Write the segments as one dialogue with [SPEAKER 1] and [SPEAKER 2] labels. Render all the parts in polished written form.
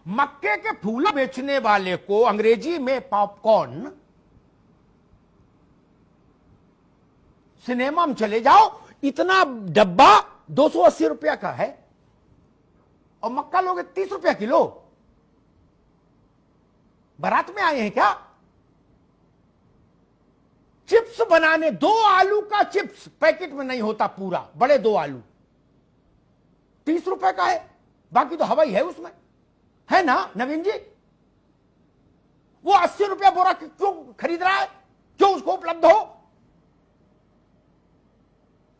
[SPEAKER 1] मक्के के फूल बेचने वाले को अंग्रेजी में पॉपकॉर्न, सिनेमा में चले जाओ इतना डब्बा 280 रुपया का है और मक्का लोगे 30 रुपया किलो। बारात में आए हैं क्या? चिप्स बनाने 2 आलू का चिप्स पैकेट में नहीं होता पूरा, बड़े 2 आलू 30 रुपए का है, बाकी तो हवाई है उसमें, है ना नवीन जी? वो 80 रुपया बोरा क्यों खरीद रहा है? क्यों उसको उपलब्ध हो?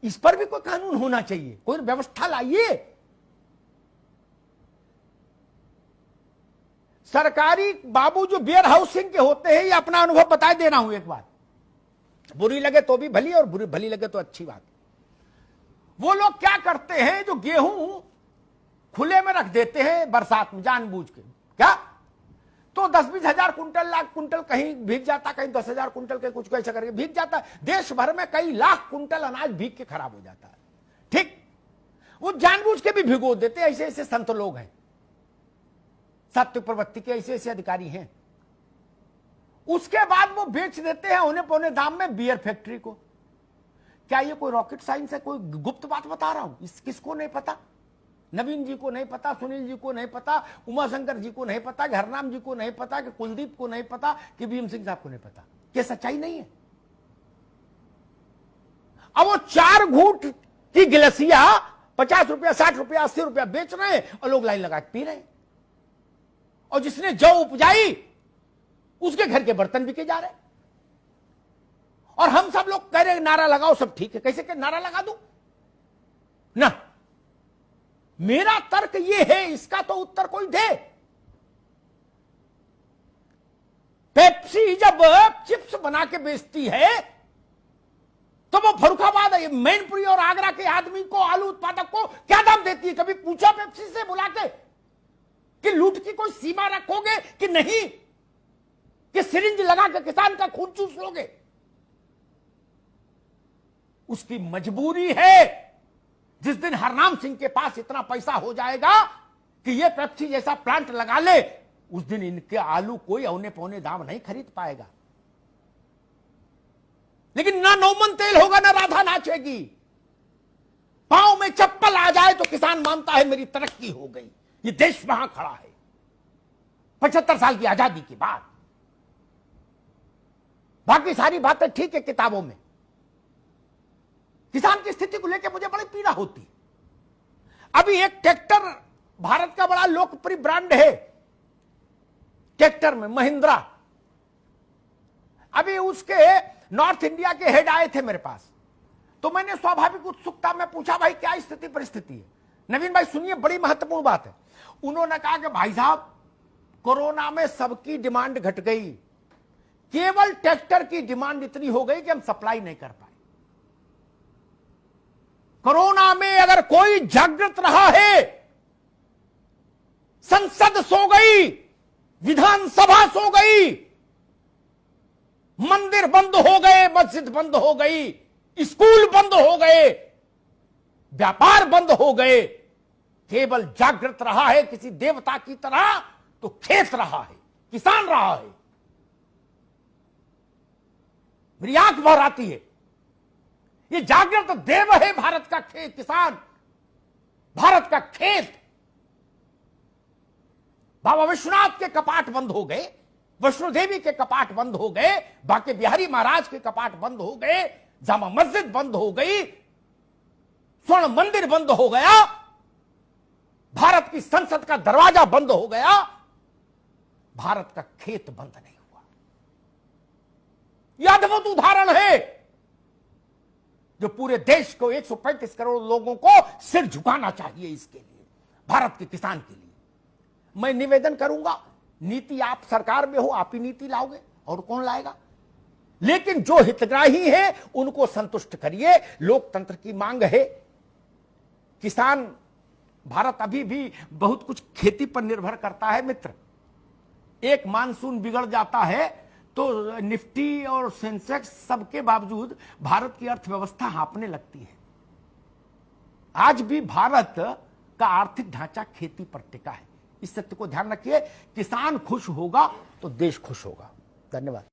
[SPEAKER 1] इस पर भी कोई कानून होना चाहिए, कोई व्यवस्था लाइए। सरकारी बाबू जो वेयर हाउसिंग के होते हैं, ये अपना अनुभव बता दे रहा हूं एक बात, बुरी लगे तो भी भली और बुरी भली लगे तो अच्छी बात। वो लोग क्या करते हैं, जो गेहूं खुले में रख देते हैं बरसात में जानबूझ के, क्या तो 10-20 हजार कुंटल, लाख कुंटल कहीं भीग जाता, कहीं 10,000 कुंटल के कुछ ऐसा करके भीग जाता है। देश भर में कई लाख कुंटल अनाज भीग के खराब हो जाता है। ठीक, वो जानबूझ के भी भिगो देते हैं। ऐसे ऐसे संत लोग हैं, सत्य प्रवृत्ति के ऐसे ऐसे अधिकारी हैं। उसके बाद वो बेच देते हैं औने पौने दाम में बियर फैक्ट्री को। क्या ये कोई रॉकेट साइंस है? कोई गुप्त बात बता रहा हूं? इस किसको नहीं पता? नवीन जी को नहीं पता, सुनील जी को नहीं पता, उमाशंकर जी को नहीं पता, हरनाम जी को नहीं पता, कि कुलदीप को नहीं पता, कि भीम सिंह साहब को नहीं पता। क्या सच्चाई नहीं है? अब वो 4 घूंट की गिलसिया 50 रुपया, 60 रुपया, 80 रुपया बेच रहे हैं और लोग लाइन लगा के पी रहे हैं। और जिसने जौ उपजाई उसके घर के बर्तन बिके जा रहे हैं। और हम सब लोग कह रहे नारा लगाओ, सब ठीक है। कैसे के नारा लगा दूं ना? मेरा तर्क ये है, इसका तो उत्तर कोई दे। पेप्सी जब चिप्स बना के बेचती है तो वो फर्रुखाबाद, मैनपुरी और आगरा के आदमी को, आलू उत्पादक को क्या दाम देती है? कभी पूछा पेप्सी से बुला के कि लूट की कोई सीमा रखोगे कि नहीं, कि सिरिंज लगा के किसान का खून चूस लोगे? उसकी मजबूरी है। जिस दिन हरनाम सिंह के पास इतना पैसा हो जाएगा कि ये पेप्सी जैसा प्लांट लगा ले, उस दिन इनके आलू कोई औने पौने दाम नहीं खरीद पाएगा। लेकिन ना नौमन तेल होगा, ना राधा नाचेगी। पांव में चप्पल आ जाए तो किसान मानता है मेरी तरक्की हो गई। ये देश वहां खड़ा है 75 साल की आजादी के बाद। बाकी सारी बातें ठीक है किताबों में। किसान की स्थिति को लेकर मुझे बड़ी पीड़ा होती। अभी एक ट्रैक्टर भारत का बड़ा लोकप्रिय ब्रांड है ट्रैक्टर में, महिंद्रा। अभी उसके नॉर्थ इंडिया के हेड आए थे मेरे पास, तो मैंने स्वाभाविक उत्सुकता में पूछा, भाई क्या स्थिति परिस्थिति है? नवीन भाई सुनिए, बड़ी महत्वपूर्ण बात है। उन्होंने कहा कि भाई साहब, कोरोना में सबकी डिमांड घट गई, केवल ट्रैक्टर की डिमांड इतनी हो गई कि हम सप्लाई नहीं कर पाए। कोरोना में अगर कोई जागृत रहा है, संसद सो गई, विधानसभा सो गई, मंदिर बंद हो गए, मस्जिद बंद हो गई, स्कूल बंद हो गए, व्यापार बंद हो गए, केवल जागृत रहा है किसी देवता की तरह तो खेत रहा है, किसान रहा है। मेरी आंख भर आती है। ये जागृत देव है भारत का किसान, भारत का खेत। बाबा विश्वनाथ के कपाट बंद हो गए, वैष्णो देवी के कपाट बंद हो गए, बाके बिहारी महाराज के कपाट बंद हो गए, जामा मस्जिद बंद हो गई, स्वर्ण मंदिर बंद हो गया, भारत की संसद का दरवाजा बंद हो गया, भारत का खेत बंद नहीं हुआ। यह अद्भुत उदाहरण है जो पूरे देश को 135 करोड़ लोगों को सिर झुकाना चाहिए। इसके लिए, भारत के किसान के लिए मैं निवेदन करूंगा, नीति आप सरकार में हो, आप ही नीति लाओगे और कौन लाएगा? लेकिन जो हितग्राही हैं उनको संतुष्ट करिए। लोकतंत्र की मांग है। किसान, भारत अभी भी बहुत कुछ खेती पर निर्भर करता है मित्र। एक मानसून बिगड़ जाता है तो निफ्टी और सेंसेक्स सबके बावजूद भारत की अर्थव्यवस्था हाँपने लगती है। आज भी भारत का आर्थिक ढांचा खेती पर टिका है। इस सत्य को ध्यान रखिए। किसान खुश होगा तो देश खुश होगा। धन्यवाद।